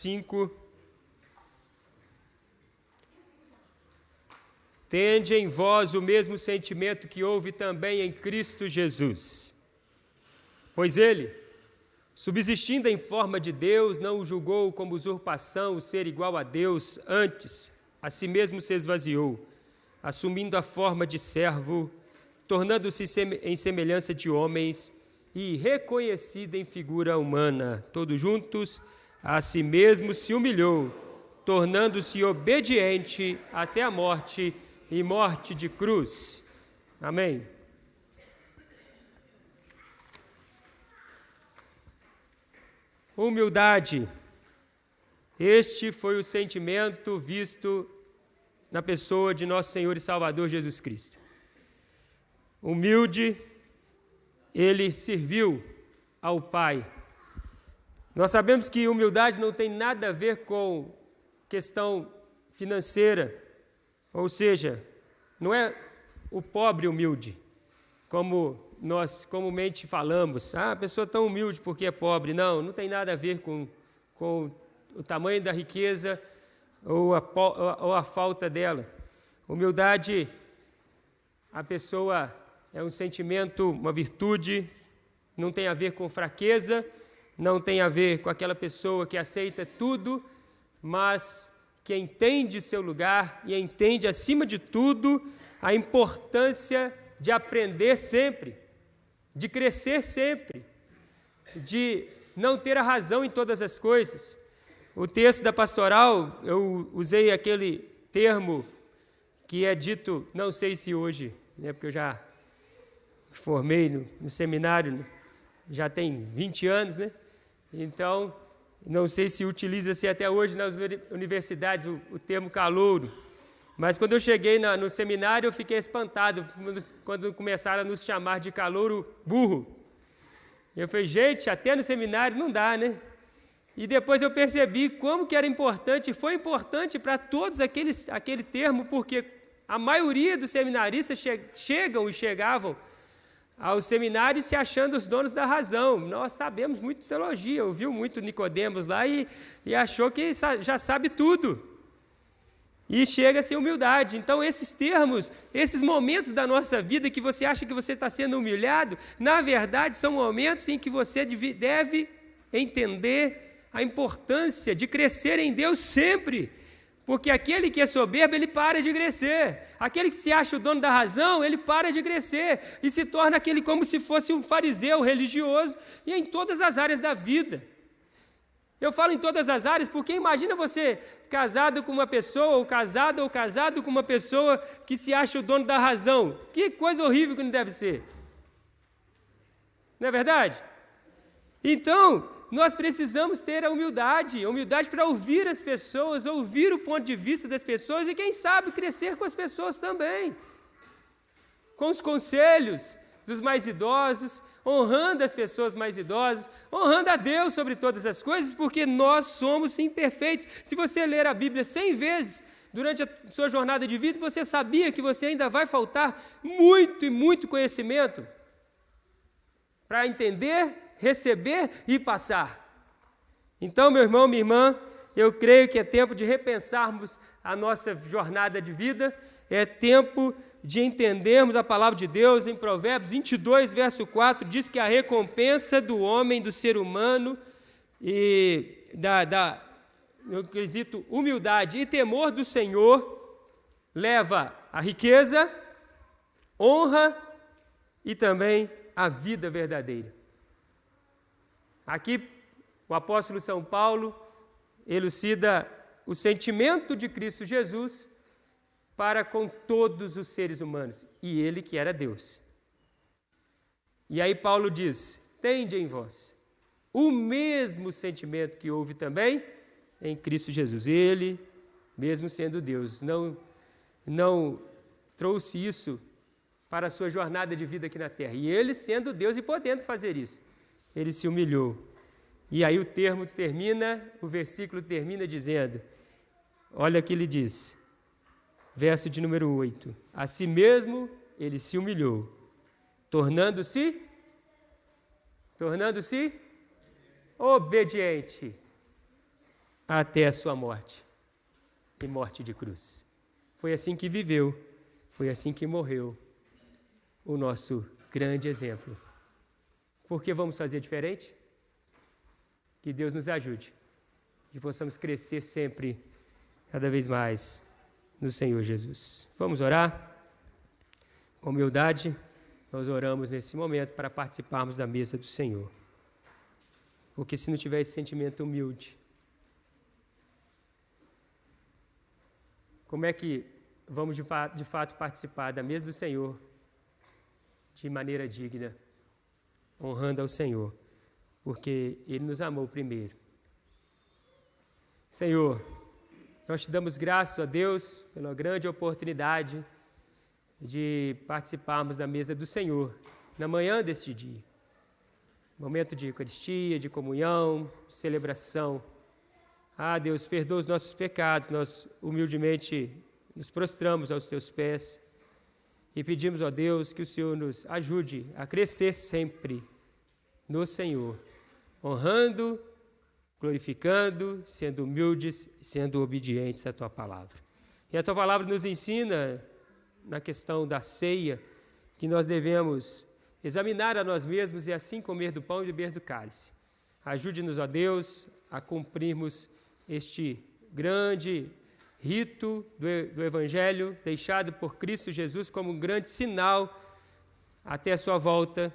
5. Tende em vós o mesmo sentimento que houve também em Cristo Jesus. Pois ele, subsistindo em forma de Deus, não o julgou como usurpação o ser igual a Deus, antes, a si mesmo se esvaziou, assumindo a forma de servo, tornando-se em semelhança de homens e reconhecido em figura humana. Todos juntos, a si mesmo se humilhou, tornando-se obediente até a morte e morte de cruz. Amém. Humildade. Este foi o sentimento visto na pessoa de nosso Senhor e Salvador Jesus Cristo. Humilde, ele serviu ao Pai. Nós sabemos que humildade não tem nada a ver com questão financeira, ou seja, não é o pobre humilde, como nós comumente falamos, a pessoa é tão humilde porque é pobre. Não tem nada a ver com o tamanho da riqueza ou a falta dela. Humildade, a pessoa é um sentimento, uma virtude, não tem a ver com fraqueza, não tem a ver com aquela pessoa que aceita tudo, mas que entende seu lugar e entende, acima de tudo, a importância de aprender sempre, de crescer sempre, de não ter a razão em todas as coisas. O texto da pastoral, eu usei aquele termo que é dito, não sei se hoje, porque eu já formei no seminário, já tem 20 anos, Então, não sei se utiliza-se até hoje nas universidades o termo calouro, mas quando eu cheguei no seminário eu fiquei espantado quando começaram a nos chamar de calouro burro. Eu falei, gente, até no seminário não dá, E depois eu percebi como que era importante, foi importante para todos aquele termo, porque a maioria dos seminaristas chegavam ao seminário se achando os donos da razão. Nós sabemos muito de teologia, ouviu muito Nicodemos lá e achou que já sabe tudo. E chega sem humildade. Então, esses termos, esses momentos da nossa vida que você acha que você está sendo humilhado, na verdade, são momentos em que você deve entender a importância de crescer em Deus sempre. Porque aquele que é soberbo, ele para de crescer. Aquele que se acha o dono da razão, ele para de crescer. E se torna aquele como se fosse um fariseu religioso, e em todas as áreas da vida. Eu falo em todas as áreas porque imagina você casado com uma pessoa, ou casado com uma pessoa que se acha o dono da razão. Que coisa horrível que não deve ser. Não é verdade? Então, nós precisamos ter a humildade para ouvir as pessoas, ouvir o ponto de vista das pessoas e, quem sabe, crescer com as pessoas também. Com os conselhos dos mais idosos, honrando as pessoas mais idosas, honrando a Deus sobre todas as coisas, porque nós somos imperfeitos. Se você ler a Bíblia 100 vezes durante a sua jornada de vida, você sabia que você ainda vai faltar muito e muito conhecimento para entender, receber e passar. Então, meu irmão, minha irmã, eu creio que é tempo de repensarmos a nossa jornada de vida, é tempo de entendermos a palavra de Deus. Em Provérbios 22, verso 4, diz que a recompensa do homem, do ser humano, e no quesito humildade e temor do Senhor, leva a riqueza, honra e também a vida verdadeira. Aqui, o apóstolo São Paulo elucida o sentimento de Cristo Jesus para com todos os seres humanos, e ele que era Deus. E aí Paulo diz, tende em vós o mesmo sentimento que houve também em Cristo Jesus. Ele, mesmo sendo Deus, não trouxe isso para a sua jornada de vida aqui na terra. E ele, sendo Deus e podendo fazer isso, ele se humilhou. E aí o versículo termina dizendo, olha o que ele diz, verso de número 8, a si mesmo ele se humilhou, tornando-se obediente até a sua morte, e morte de cruz. Foi assim que viveu, foi assim que morreu o nosso grande exemplo. Por que vamos fazer diferente? Que Deus nos ajude, que possamos crescer sempre, cada vez mais, no Senhor Jesus. Vamos orar? Com humildade, nós oramos nesse momento para participarmos da mesa do Senhor. Porque se não tiver esse sentimento humilde, como é que vamos de fato participar da mesa do Senhor de maneira digna, honrando ao Senhor, porque Ele nos amou primeiro. Senhor, nós te damos graças a Deus pela grande oportunidade de participarmos da mesa do Senhor na manhã deste dia. Momento de Eucaristia, de comunhão, de celebração. Deus, perdoa os nossos pecados, nós humildemente nos prostramos aos teus pés e pedimos, ó Deus, que o Senhor nos ajude a crescer sempre no Senhor, honrando, glorificando, sendo humildes, sendo obedientes à tua palavra. E a tua palavra nos ensina, na questão da ceia, que nós devemos examinar a nós mesmos e assim comer do pão e beber do cálice. Ajude-nos, ó Deus, a cumprirmos este grande rito do Evangelho, deixado por Cristo Jesus como um grande sinal até a sua volta,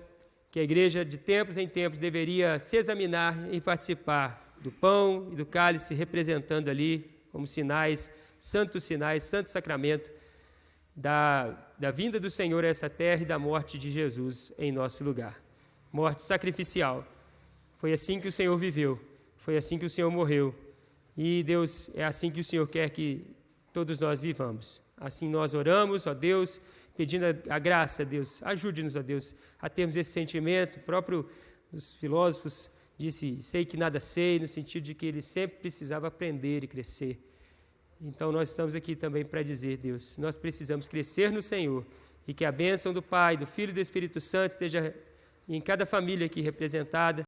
que a igreja de tempos em tempos deveria se examinar e participar do pão e do cálice, representando ali como sinais, santo sacramento da vinda do Senhor a essa terra e da morte de Jesus em nosso lugar. Morte sacrificial. Foi assim que o Senhor viveu, foi assim que o Senhor morreu. E, Deus, é assim que o Senhor quer que todos nós vivamos. Assim nós oramos, ó Deus, pedindo a graça, Deus, ajude-nos, ó Deus, a termos esse sentimento. O próprio dos filósofos disse, sei que nada sei, no sentido de que ele sempre precisava aprender e crescer. Então nós estamos aqui também para dizer, Deus, nós precisamos crescer no Senhor e que a bênção do Pai, do Filho e do Espírito Santo esteja em cada família aqui representada,